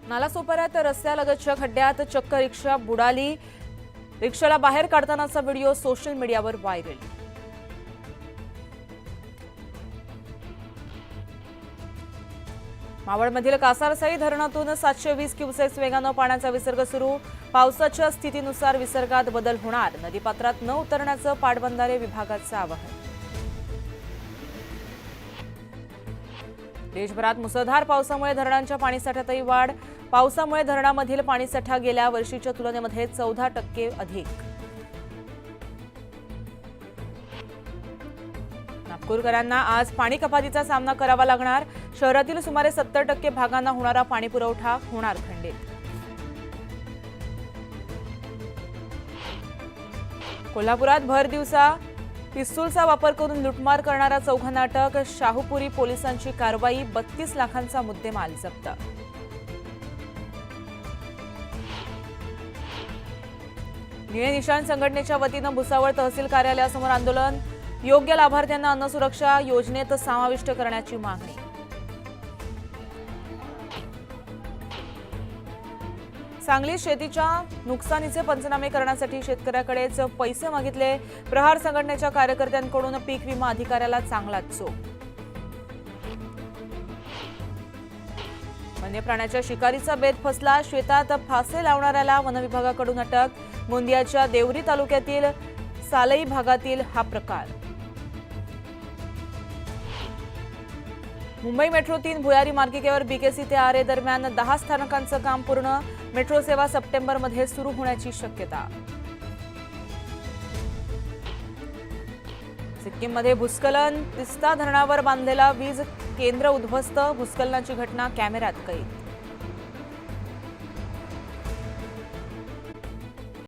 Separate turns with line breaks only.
नालासोपाऱ्यात रस्त्यालगतच्या खड्ड्यात चक्क रिक्षा बुडाली। रिक्षाला बाहेर काढतानाचा व्हिडिओ सोशल मीडियावर व्हायरल। मावळमधील कासारसाई धरणातून 720 क्युसेक्स वेगानं पाण्याचा विसर्ग सुरू। पावसाच्या स्थितीनुसार विसर्गात बदल होणार, नदीपात्रात न उतरण्याचं पाटबंधारे विभागाचं आवाहन। देशभरात मुसळधार पावसामुळे धरणांच्या पाणीसाठ्यातही वाढ। पावसामुळे धरणामधील पाणीसाठा गेल्या वर्षीच्या तुलनेमध्ये 14% अधिक। नागपूरकरांना आज पाणी कपातीचा सामना करावा लागणार। शहरातील सुमारे 70% भागांना होणारा पाणी पुरवठा होणार खंडित। कोल्हापुरात भर दिवसा पिस्तूलचा वापर करून लुटमार करणाऱ्या चौघांना अटक। शाहूपुरी पोलिसांची कारवाई, 32 लाखांचा मुद्देमाल जप्त। निळे निशाण संघटनेच्या वतीनं भुसावळ तहसील कार्यालयासमोर आंदोलन। योग्य लाभार्थ्यांना अन्न सुरक्षा योजनेत समाविष्ट करण्याची मागणी। सांगलीत शेतीच्या नुकसानीचे पंचनामे करण्यासाठी शेतकऱ्याकडेच पैसे मागितले। प्रहार संघटनेच्या कार्यकर्त्यांकडून पीक विमा अधिकाऱ्याला चांगलाच चोप। वन्य प्राण्याच्या शिकारीचा बेत फसला। शेतात फासे लावणाऱ्याला वनविभागाकडून अटक। गोंदियाच्या देवरी तालुक्यातील सालई भागातील हा प्रकार। मुंबई मेट्रो 3 भुयारी मार्गिकेवर बीकेसी ते आरे दरम्यान 10 स्थानकांचं काम पूर्ण। मेट्रो सेवा सप्टेंबरमध्ये सुरू होण्याची शक्यता। सिक्कीममध्ये भूस्खलन, तिस्ता धरणावर बांधलेला वीज केंद्र उद्ध्वस्त। भूस्खलनाची घटना कॅमेऱ्यात कैद।